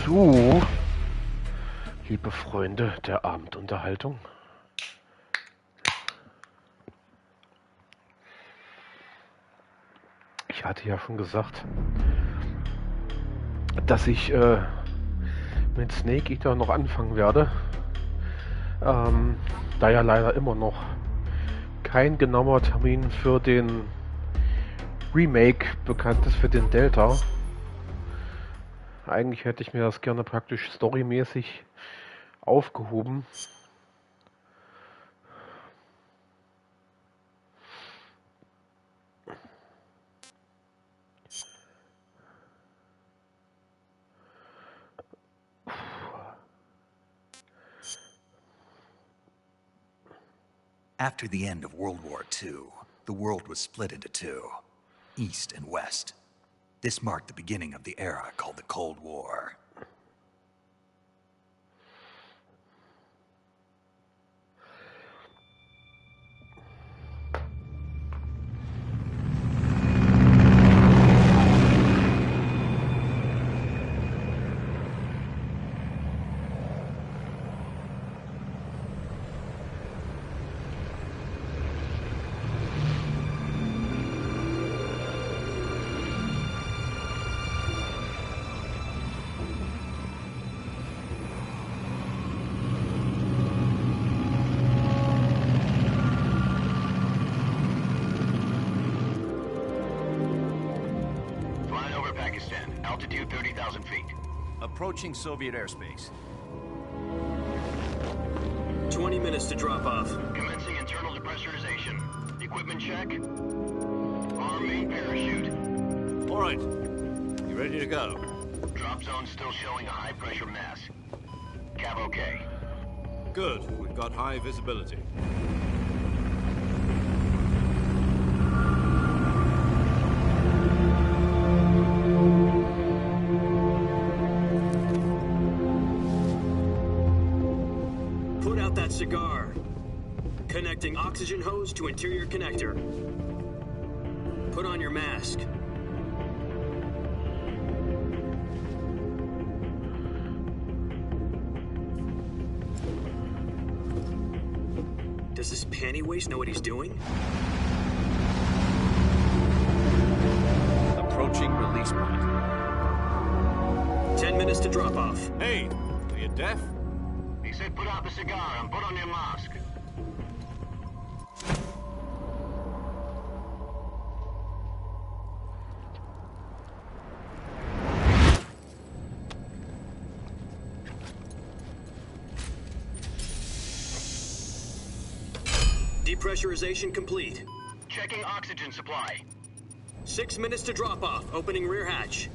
So, liebe Freunde der Abendunterhaltung. Ich hatte ja schon gesagt, dass ich mit Snake Eater noch anfangen werde. Da ja leider immer noch kein genauer Termin für den Remake bekannt ist, für den Delta. Eigentlich hätte ich mir das gerne praktisch storymäßig aufgehoben. After the end of World War II, the world was split into two, East and West. This marked the beginning of the era called the Cold War. Altitude 30,000 feet. Approaching Soviet airspace. 20 minutes to drop off. Commencing internal depressurization. Equipment check. Arm main parachute. All right. You ready to go? Drop zone still showing a high pressure mass. Cav okay. Good. We've got high visibility. Cigar. Connecting oxygen hose to interior connector. Put on your mask. Does this panty waste know what he's doing? Approaching release point. 10 minutes to drop off. Hey, are you deaf? He said put out the cigar and put on your mask. Depressurization complete. Checking oxygen supply. 6 minutes to drop off. Opening rear hatch.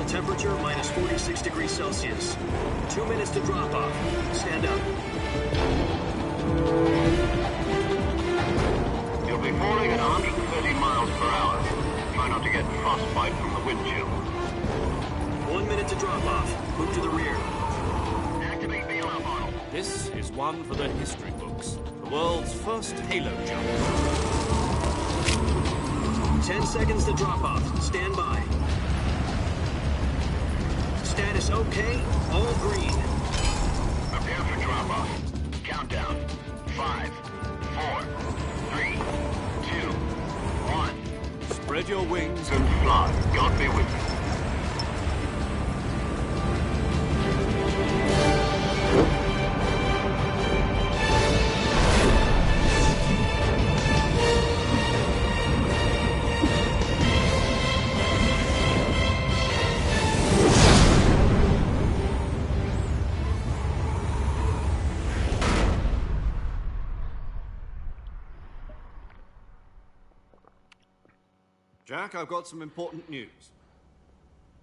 Temperature minus 46 degrees Celsius. 2 minutes to drop off. Stand up. You'll be falling at 130 miles per hour. Try not to get frostbite from the wind chill. 1 minute to drop off. Move to the rear. Activate bailout model. This is one for the history books. The world's first halo jump. 10 seconds to drop off. Stand by. Status okay, all green. Prepare for drop-off. Countdown. 5, 4, 3, 2, 1. Spread your wings And fly. God be with you. Jack, I've got some important news.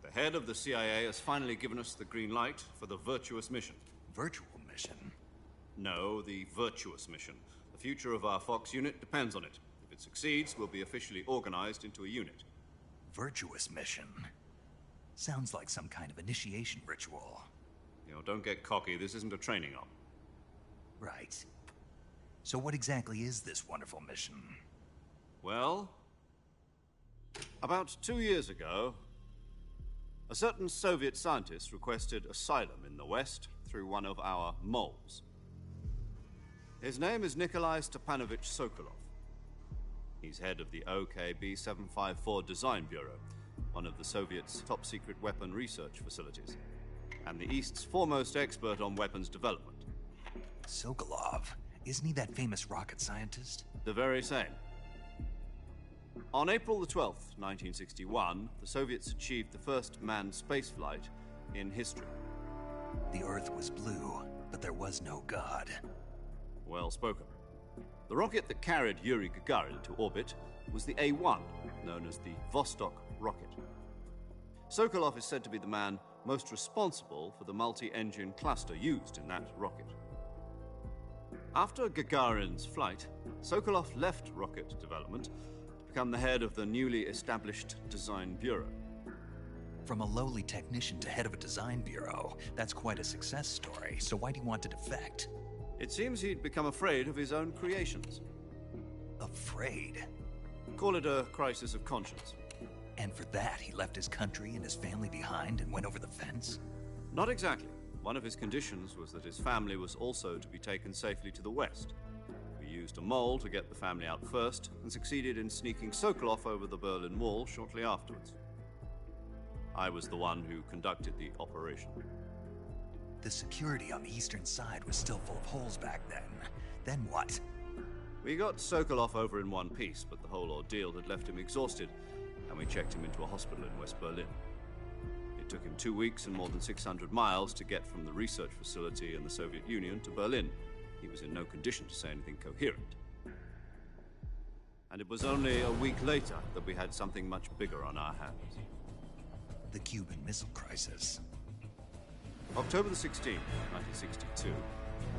The head of the CIA has finally given us the green light for the virtuous mission. Virtual mission? No, the virtuous mission. The future of our Fox unit depends on it. If If it succeeds, we'll be officially organized into a unit. Virtuous mission. Sounds like some kind of initiation ritual. You know, don't get cocky. This isn't a training op. Right. So what exactly is this wonderful mission? Well, about 2 years ago, a certain Soviet scientist requested asylum in the West through one of our moles. His name is Nikolai Stepanovich Sokolov. He's head of the OKB 754 Design Bureau, one of the Soviets' top-secret weapon research facilities, and the East's foremost expert on weapons development. Sokolov? Isn't he that famous rocket scientist? The very same. On April the 12th, 1961, the Soviets achieved the first manned spaceflight in history. The Earth was blue, but there was no God. Well spoken. The rocket that carried Yuri Gagarin to orbit was the A-1, known as the Vostok rocket. Sokolov is said to be the man most responsible for the multi-engine cluster used in that rocket. After Gagarin's flight, Sokolov left rocket development to become the head of the newly established Design Bureau. From a lowly technician to head of a design bureau, that's quite a success story. So why do you want to defect? It seems he'd become afraid of his own creations. Afraid? Call it a crisis of conscience. And for that, he left his country and his family behind and went over the fence? Not exactly. One of his conditions was that his family was also to be taken safely to the west. We used a mole to get the family out first and succeeded in sneaking Sokolov over the Berlin Wall shortly afterwards. I was the one who conducted the operation. The security on the eastern side was still full of holes back then. Then what? We got Sokolov over in one piece, but the whole ordeal had left him exhausted, and we checked him into a hospital in West Berlin. It took him 2 weeks and more than 600 miles to get from the research facility in the Soviet Union to Berlin. He was in no condition to say anything coherent. And it was only a week later that we had something much bigger on our hands. The Cuban Missile Crisis. October the 16th, 1962,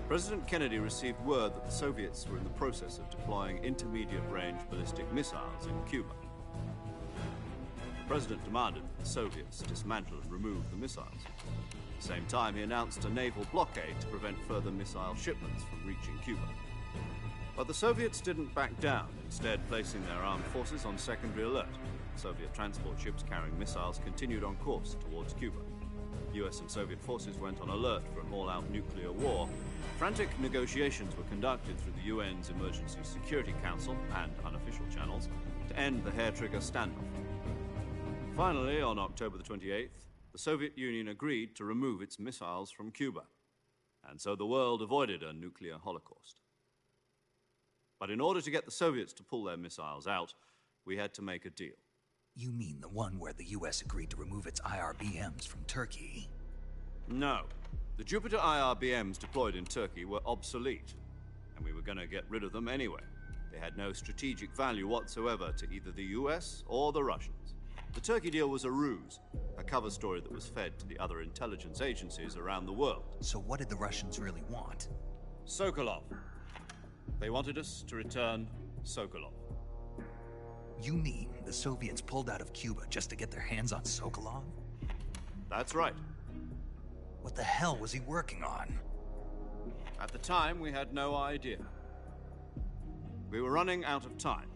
President Kennedy received word that the Soviets were in the process of deploying intermediate-range ballistic missiles in Cuba. The President demanded that the Soviets dismantle and remove the missiles. At the same time, he announced a naval blockade to prevent further missile shipments from reaching Cuba. But the Soviets didn't back down, instead placing their armed forces on secondary alert. Soviet transport ships carrying missiles continued on course towards Cuba. US and Soviet forces went on alert for an all-out nuclear war. Frantic negotiations were conducted through the UN's Emergency Security Council and unofficial channels to end the hair-trigger standoff. Finally, on October the 28th, the Soviet Union agreed to remove its missiles from Cuba, and so the world avoided a nuclear holocaust. But in order to get the Soviets to pull their missiles out, we had to make a deal. You mean the one where the US agreed to remove its IRBMs from Turkey? No. The Jupiter IRBMs deployed in Turkey were obsolete, and we were going to get rid of them anyway. They had no strategic value whatsoever to either the US or the Russians. The Turkey deal was a ruse, a cover story that was fed to the other intelligence agencies around the world. So what did the Russians really want? Sokolov. They wanted us to return Sokolov. You mean the Soviets pulled out of Cuba just to get their hands on Sokolov? That's right. What the hell was he working on? At the time, we had no idea. We were running out of time.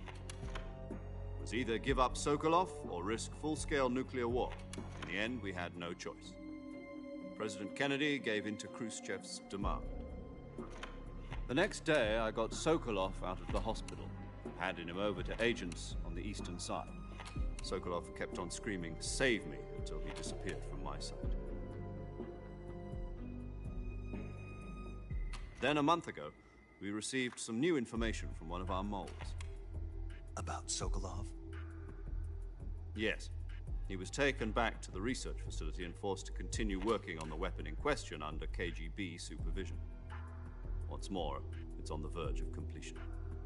It was either give up Sokolov or risk full-scale nuclear war. In the end, we had no choice. President Kennedy gave in to Khrushchev's demand. The next day, I got Sokolov out of the hospital, handed him over to agents on the eastern side. Sokolov kept on screaming, "Save me," until he disappeared from my sight. Then a month ago, we received some new information from one of our moles. About Sokolov? Yes. He was taken back to the research facility and forced to continue working on the weapon in question under KGB supervision. What's more, it's on the verge of completion.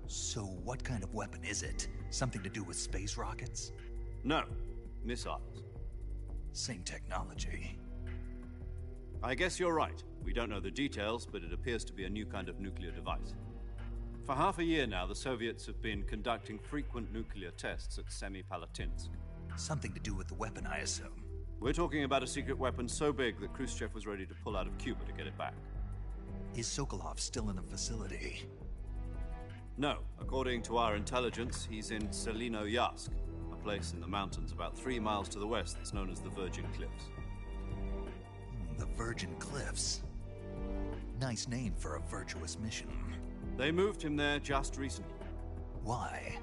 So what kind of weapon is it? Something to do with space rockets? No, missiles. Same technology. I guess you're right. We don't know the details, but it appears to be a new kind of nuclear device. For half a year now, the Soviets have been conducting frequent nuclear tests at Semipalatinsk. Something to do with the weapon, I assume. We're talking about a secret weapon so big that Khrushchev was ready to pull out of Cuba to get it back. Is Sokolov still in the facility? No. According to our intelligence, he's in Selino-Yarsk, a place in the mountains about 3 miles to the west that's known as the Virgin Cliffs. The Virgin Cliffs. Nice name for a virtuous mission. They moved him there just recently. Why?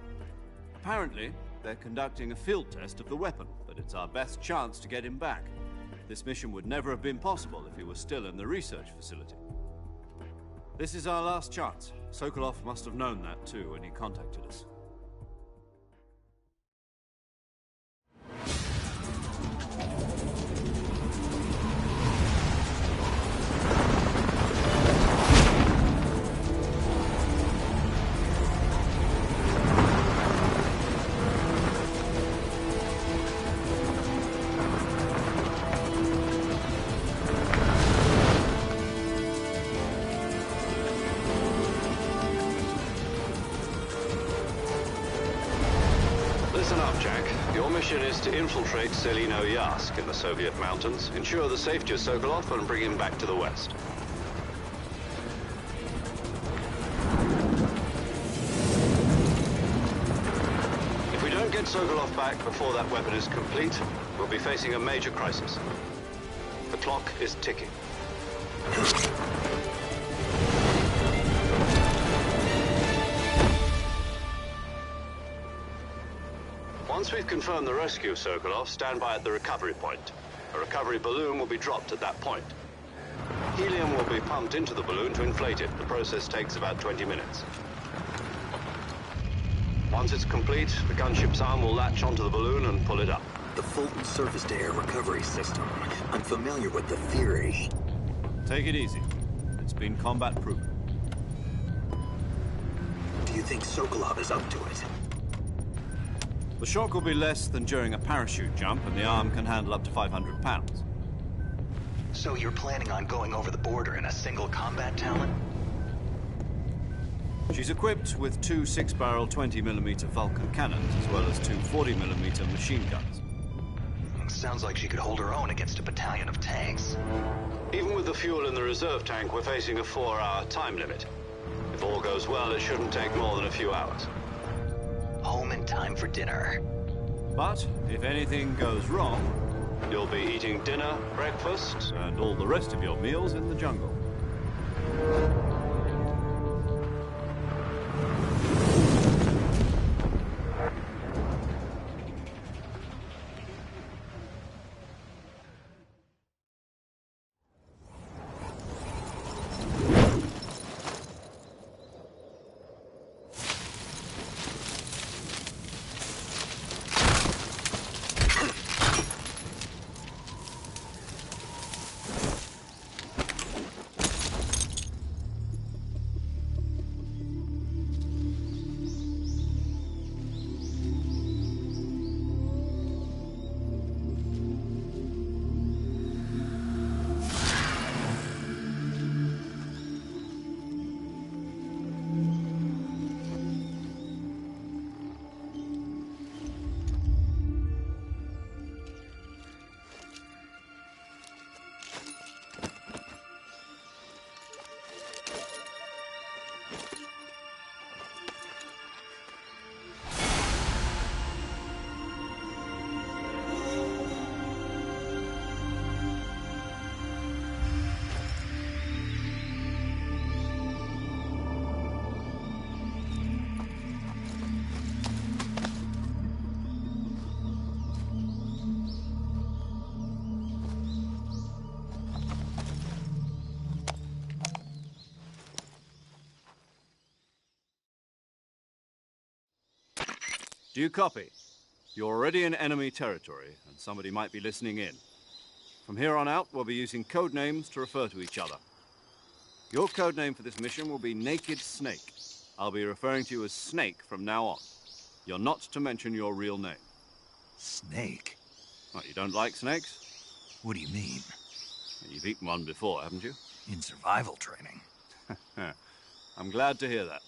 Apparently, they're conducting a field test of the weapon, but it's our best chance to get him back. This mission would never have been possible if he was still in the research facility. This is our last chance. Sokolov must have known that too when he contacted us. Listen up, Jack. Your mission is to infiltrate Selino-Yarsk in the Soviet mountains, ensure the safety of Sokolov, and bring him back to the West. If we don't get Sokolov back before that weapon is complete, we'll be facing a major crisis. The clock is ticking. Once we've confirmed the rescue of Sokolov, stand by at the recovery point. A recovery balloon will be dropped at that point. Helium will be pumped into the balloon to inflate it. The process takes about 20 minutes. Once it's complete, the gunship's arm will latch onto the balloon and pull it up. The Fulton surface-to-air recovery system. I'm familiar with the theory. Take it easy. It's been combat-proven. Do you think Sokolov is up to it? The shock will be less than during a parachute jump, and the arm can handle up to 500 pounds. So you're planning on going over the border in a single combat talon? She's equipped with 2 6-barrel 20mm Vulcan cannons, as well as 2 40mm machine guns. Sounds like she could hold her own against a battalion of tanks. Even with the fuel in the reserve tank, we're facing a 4-hour time limit. If all goes well, it shouldn't take more than a few hours. Home in time for dinner. But if anything goes wrong, You'll be eating dinner, breakfast, and all the rest of your meals in the jungle. Do you copy? You're already in enemy territory, and somebody might be listening in. From here on out, we'll be using code names to refer to each other. Your code name for this mission will be Naked Snake. I'll be referring to you as Snake from now on. You're not to mention your real name. Snake? What, you don't like snakes? What do you mean? You've eaten one before, haven't you? In survival training. I'm glad to hear that.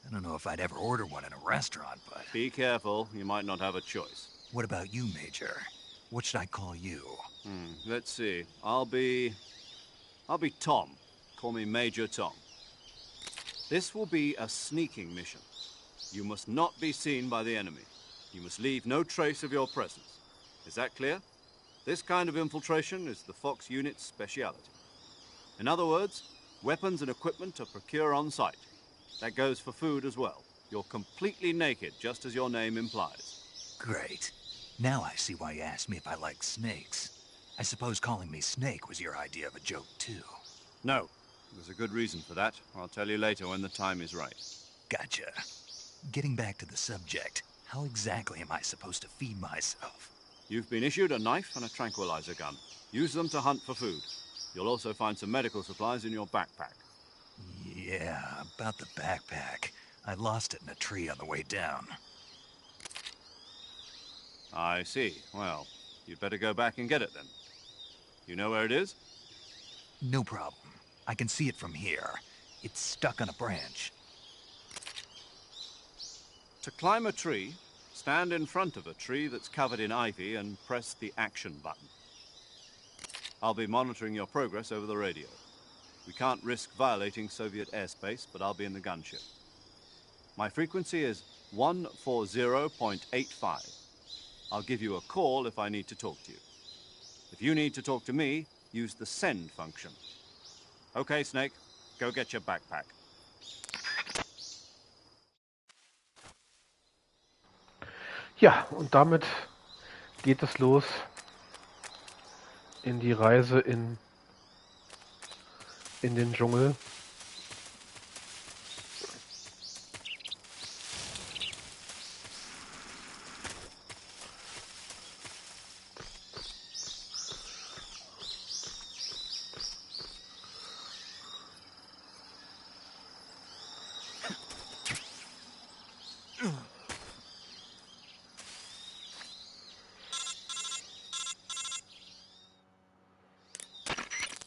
I don't know if I'd ever order one in a restaurant, but... Be careful, you might not have a choice. What about you, Major? What should I call you? Let's see. I'll be Tom. Call me Major Tom. This will be a sneaking mission. You must not be seen by the enemy. You must leave no trace of your presence. Is that clear? This kind of infiltration is the Fox unit's speciality. In other words, weapons and equipment are procured on site. That goes for food as well. You're completely naked, just as your name implies. Great. Now I see why you asked me if I like snakes. I suppose calling me Snake was your idea of a joke, too. No. There's a good reason for that. I'll tell you later when the time is right. Gotcha. Getting back to the subject, how exactly am I supposed to feed myself? You've been issued a knife and a tranquilizer gun. Use them to hunt for food. You'll also find some medical supplies in your backpack. Yeah, about the backpack. I lost it in a tree on the way down. I see. Well, you'd better go back and get it then. You know where it is? No problem. I can see it from here. It's stuck on a branch. To climb a tree, stand in front of a tree that's covered in ivy and press the action button. I'll be monitoring your progress over the radio. We can't risk violating Soviet airspace, but I'll be in the gunship. My frequency is 140.85. I'll give you a call if I need to talk to you. If you need to talk to me, use the send function. Okay, Snake, go get your backpack. Ja, und damit geht es los in die Reise in den Dschungel.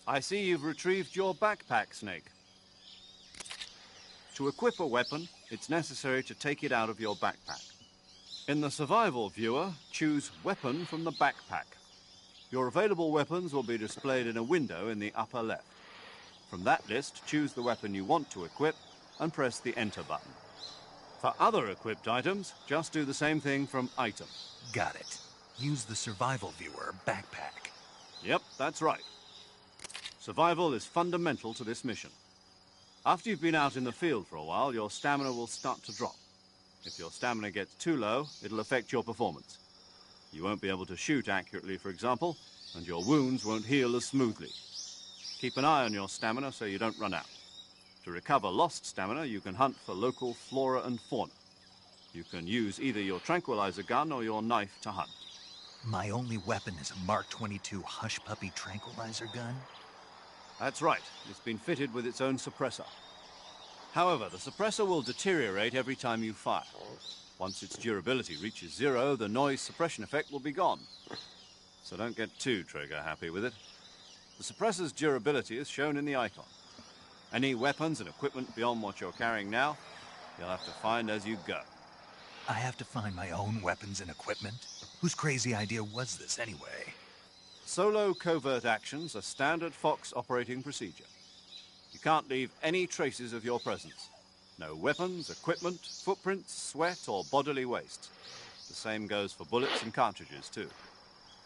I see you've retrieved your backpack, Snake. To equip a weapon, it's necessary to take it out of your backpack. In the survival viewer, choose Weapon from the backpack. Your available weapons will be displayed in a window in the upper left. From that list, choose the weapon you want to equip and press the Enter button. For other equipped items, just do the same thing from Item. Got it. Use the survival viewer backpack. Yep, that's right. Survival is fundamental to this mission. After you've been out in the field for a while, your stamina will start to drop. If your stamina gets too low, it'll affect your performance. You won't be able to shoot accurately, for example, and your wounds won't heal as smoothly. Keep an eye on your stamina so you don't run out. To recover lost stamina, you can hunt for local flora and fauna. You can use either your tranquilizer gun or your knife to hunt. My only weapon is a Mark 22 Hush Puppy tranquilizer gun? That's right. It's been fitted with its own suppressor. However, the suppressor will deteriorate every time you fire. Once its durability reaches 0, the noise suppression effect will be gone. So don't get too trigger-happy with it. The suppressor's durability is shown in the icon. Any weapons and equipment beyond what you're carrying now, you'll have to find as you go. I have to find my own weapons and equipment? Whose crazy idea was this, anyway? Solo covert actions are standard Fox operating procedure. You can't leave any traces of your presence. No weapons, equipment, footprints, sweat, or bodily waste. The same goes for bullets and cartridges, too.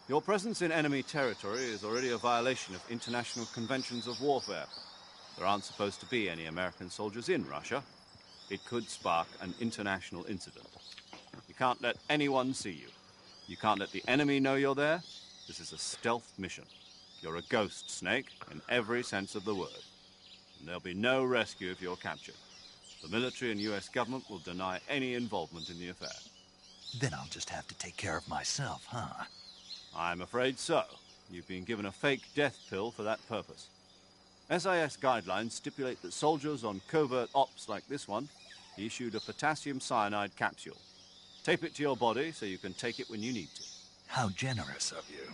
Your presence in enemy territory is already a violation of international conventions of warfare. There aren't supposed to be any American soldiers in Russia. It could spark an international incident. You can't let anyone see you. You can't let the enemy know you're there. This is a stealth mission. You're a ghost, Snake, in every sense of the word. And there'll be no rescue if you're captured. The military and US government will deny any involvement in the affair. Then I'll just have to take care of myself, huh? I'm afraid so. You've been given a fake death pill for that purpose. SIS guidelines stipulate that soldiers on covert ops like this one be issued a potassium cyanide capsule. Tape it to your body so you can take it when you need to. How generous of you.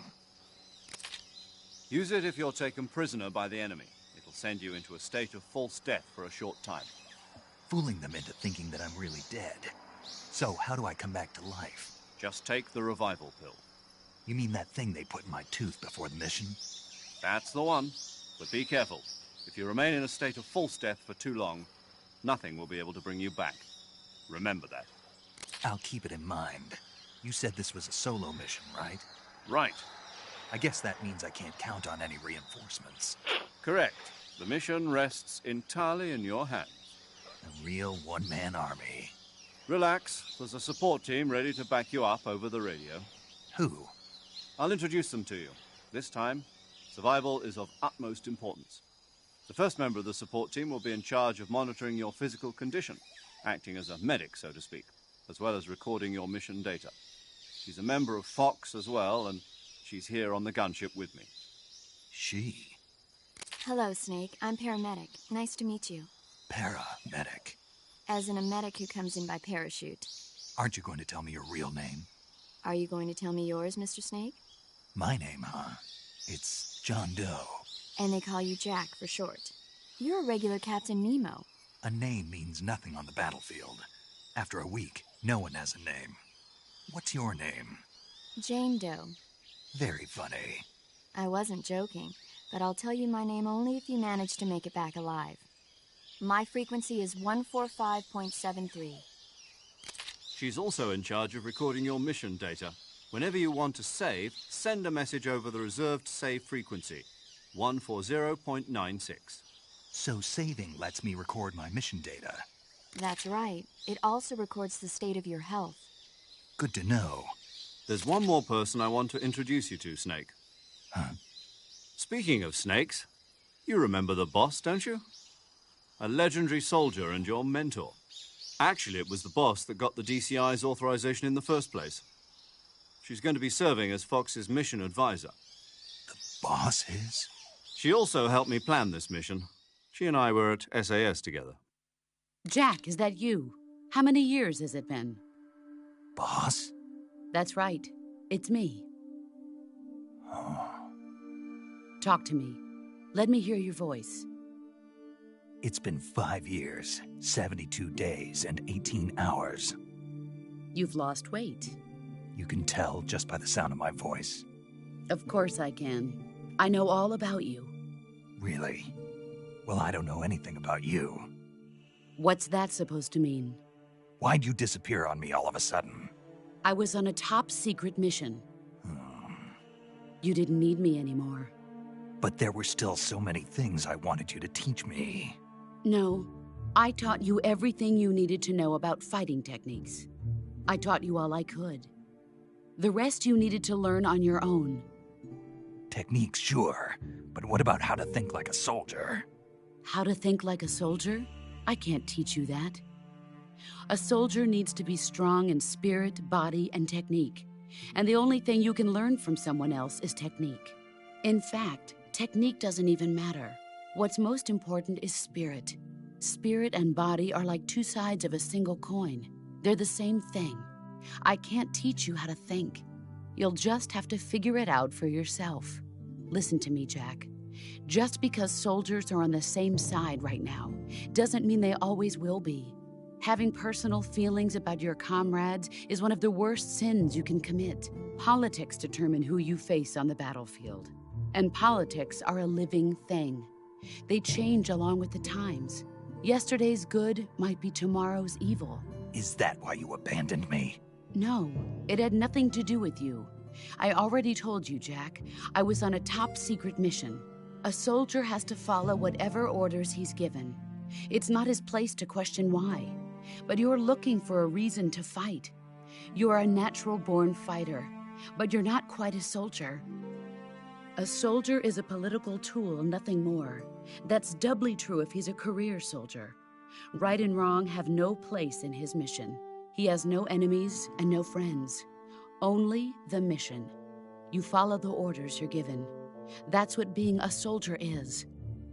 Use it if you're taken prisoner by the enemy. It'll send you into a state of false death for a short time. fooling them into thinking that I'm really dead. So, how do I come back to life? Just take the revival pill. You mean that thing they put in my tooth before the mission? That's the one. But be careful. If you remain in a state of false death for too long, nothing will be able to bring you back. Remember that. I'll keep it in mind. You said this was a solo mission, right? Right. I guess that means I can't count on any reinforcements. Correct. The mission rests entirely in your hands. A real one-man army. Relax. There's a support team ready to back you up over the radio. Who? I'll introduce them to you. This time, survival is of utmost importance. The first member of the support team will be in charge of monitoring your physical condition, acting as a medic, so to speak, as well as recording your mission data. She's a member of Fox as well, and she's here on the gunship with me. She? Hello, Snake. I'm paramedic. Nice to meet you. Paramedic. As in a medic who comes in by parachute. Aren't you going to tell me your real name? Are you going to tell me yours, Mr. Snake? My name, huh? It's John Doe. And they call you Jack for short. You're a regular Captain Nemo. A name means nothing on the battlefield. After a week, no one has a name. What's your name? Jane Doe. Very funny. I wasn't joking, but I'll tell you my name only if you manage to make it back alive. My frequency is 145.73. She's also in charge of recording your mission data. Whenever you want to save, send a message over the reserved save frequency, 140.96. So saving lets me record my mission data. That's right. It also records the state of your health. Good to know. There's one more person I want to introduce you to, Snake. Huh? Speaking of snakes, you remember the boss, don't you? A legendary soldier and your mentor. Actually, it was the boss that got the DCI's authorization in the first place. She's going to be serving as Fox's mission advisor. The boss is? She also helped me plan this mission. She and I were at SAS together. Jack, is that you? How many years has it been? Boss? That's right. It's me. Talk to me. Let me hear your voice. It's been 5 years, 72 days, and 18 hours. You've lost weight. You can tell just by the sound of my voice. Of course I can. I know all about you. Really? Well, I don't know anything about you. What's that supposed to mean? Why'd you disappear on me all of a sudden? I was on a top-secret mission. You didn't need me anymore. But there were still so many things I wanted you to teach me. No, I taught you everything you needed to know about fighting techniques. I taught you all I could. The rest you needed to learn on your own. Techniques, sure. But what about how to think like a soldier? How to think like a soldier? I can't teach you that. A soldier needs to be strong in spirit, body, and technique. And the only thing you can learn from someone else is technique. In fact, technique doesn't even matter. What's most important is spirit. Spirit and body are like two sides of a single coin. They're the same thing. I can't teach you how to think. You'll just have to figure it out for yourself. Listen to me, Jack. Just because soldiers are on the same side right now doesn't mean they always will be. Having personal feelings about your comrades is one of the worst sins you can commit. Politics determine who you face on the battlefield. And politics are a living thing. They change along with the times. Yesterday's good might be tomorrow's evil. Is that why you abandoned me? No, it had nothing to do with you. I already told you, Jack. I was on a top-secret mission. A soldier has to follow whatever orders he's given. It's not his place to question why. But you're looking for a reason to fight. You're a natural-born fighter, but you're not quite a soldier. A soldier is a political tool, nothing more. That's doubly true if he's a career soldier. Right and wrong have no place in his mission. He has no enemies and no friends. Only the mission. You follow the orders you're given. That's what being a soldier is.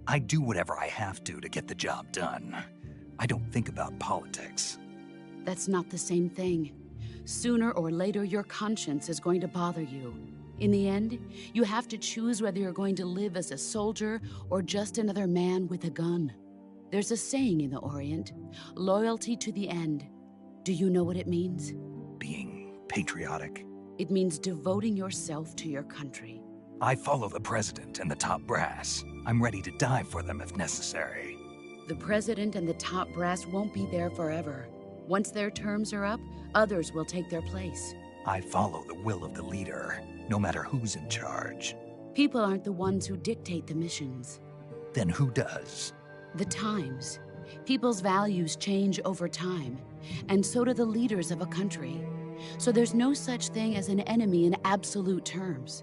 I do whatever I have to get the job done. I don't think about politics. That's not the same thing. Sooner or later, your conscience is going to bother you. In the end, you have to choose whether you're going to live as a soldier or just another man with a gun. There's a saying in the Orient, loyalty to the end. Do you know what it means? Being patriotic. It means devoting yourself to your country. I follow the president and the top brass. I'm ready to die for them if necessary. The president and the top brass won't be there forever. Once their terms are up, others will take their place. I follow the will of the leader, no matter who's in charge. People aren't the ones who dictate the missions. Then who does? The times. People's values change over time, and so do the leaders of a country. So there's no such thing as an enemy in absolute terms.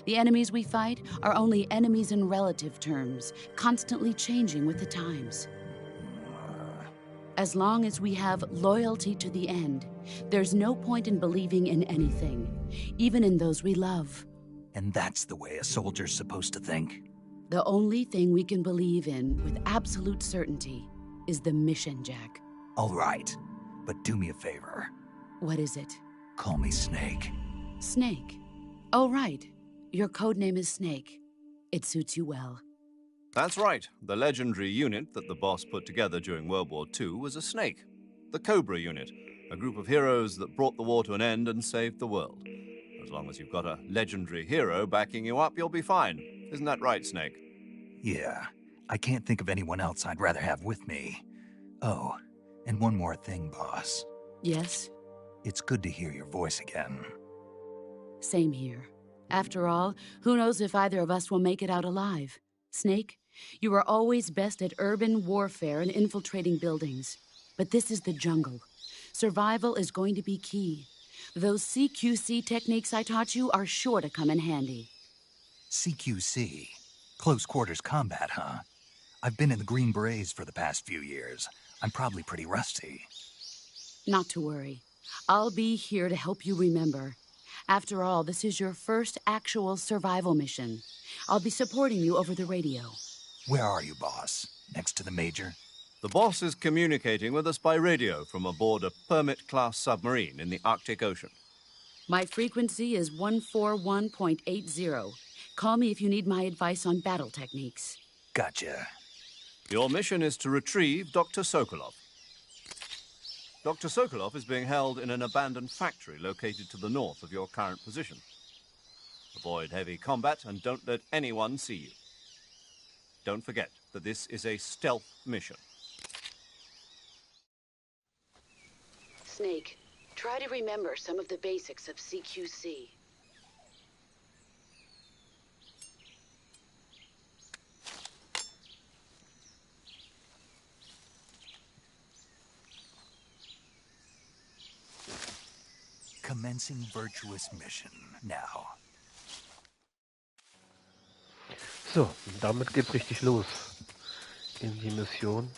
The enemies we fight are only enemies in relative terms, constantly changing with the times. As long as we have loyalty to the end, there's no point in believing in anything, even in those we love. And that's the way a soldier's supposed to think? The only thing we can believe in with absolute certainty is the mission, Jack. All right, but do me a favor. What is it? Call me Snake. Snake. Oh, right. Your code name is Snake. It suits you well. That's right. The legendary unit that the boss put together during World War II was a snake. The Cobra unit, a group of heroes that brought the war to an end and saved the world. As long as you've got a legendary hero backing you up, you'll be fine. Isn't that right, Snake? Yeah, I can't think of anyone else I'd rather have with me. Oh, and one more thing, boss. Yes? It's good to hear your voice again. Same here. After all, who knows if either of us will make it out alive? Snake, you are always best at urban warfare and infiltrating buildings. But this is the jungle. Survival is going to be key. Those CQC techniques I taught you are sure to come in handy. CQC? Close quarters combat, huh? I've been in the Green Berets for the past few years. I'm probably pretty rusty. Not to worry. I'll be here to help you remember. After all, this is your first actual survival mission. I'll be supporting you over the radio. Where are you, boss? Next to the Major? The boss is communicating with us by radio from aboard a Permit-class submarine in the Arctic Ocean. My frequency is 141.80. Call me if you need my advice on battle techniques. Gotcha. Your mission is to retrieve Dr. Sokolov. Dr. Sokolov is being held in an abandoned factory located to the north of your current position. Avoid heavy combat and don't let anyone see you. Don't forget that this is a stealth mission. Snake, try to remember some of the basics of CQC. Commencing virtuous mission now. So, damit geht's richtig los in die Mission.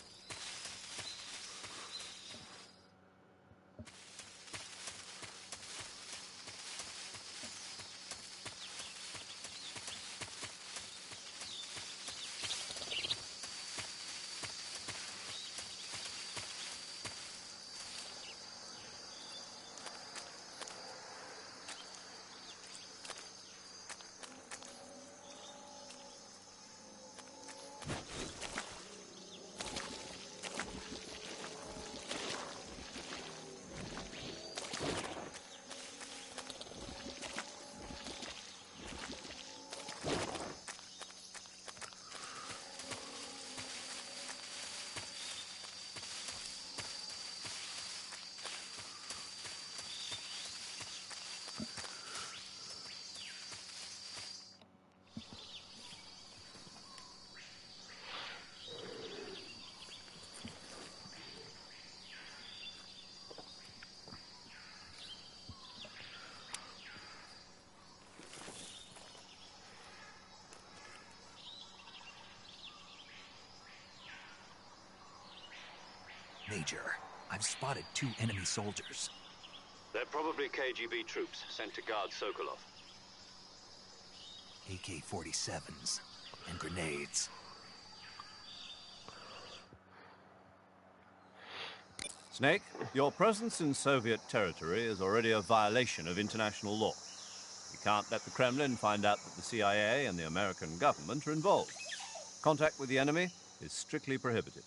Major, I've spotted 2 enemy soldiers. They're probably KGB troops sent to guard Sokolov. AK-47s and grenades. Snake, your presence in Soviet territory is already a violation of international law. You can't let the Kremlin find out that the CIA and the American government are involved. Contact with the enemy is strictly prohibited.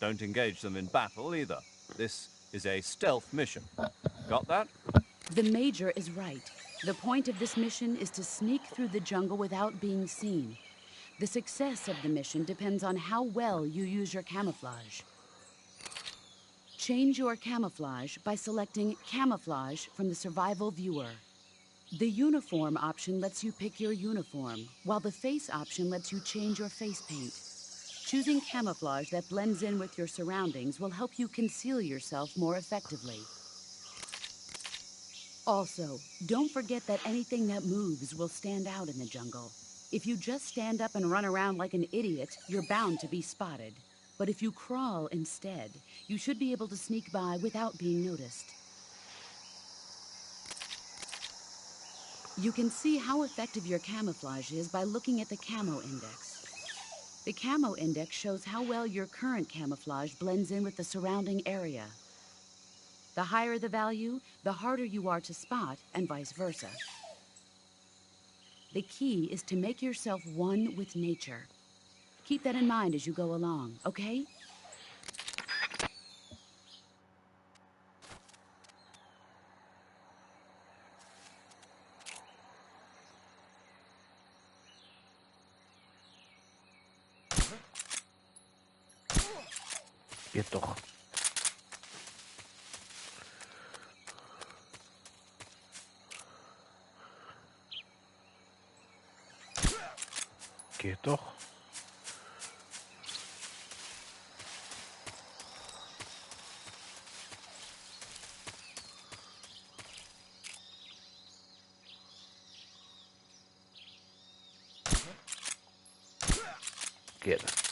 Don't engage them in battle either. This is a stealth mission. Got that? The Major is right. The point of this mission is to sneak through the jungle without being seen. The success of the mission depends on how well you use your camouflage. Change your camouflage by selecting Camouflage from the Survival Viewer. The Uniform option lets you pick your uniform, while the Face option lets you change your face paint. Choosing camouflage that blends in with your surroundings will help you conceal yourself more effectively. Also, don't forget that anything that moves will stand out in the jungle. If you just stand up and run around like an idiot, you're bound to be spotted. But if you crawl instead, you should be able to sneak by without being noticed. You can see how effective your camouflage is by looking at the Camo Index. The Camo Index shows how well your current camouflage blends in with the surrounding area. The higher the value, the harder you are to spot, and vice versa. The key is to make yourself one with nature. Keep that in mind as you go along, okay? Geht doch. Geht doch. Geht.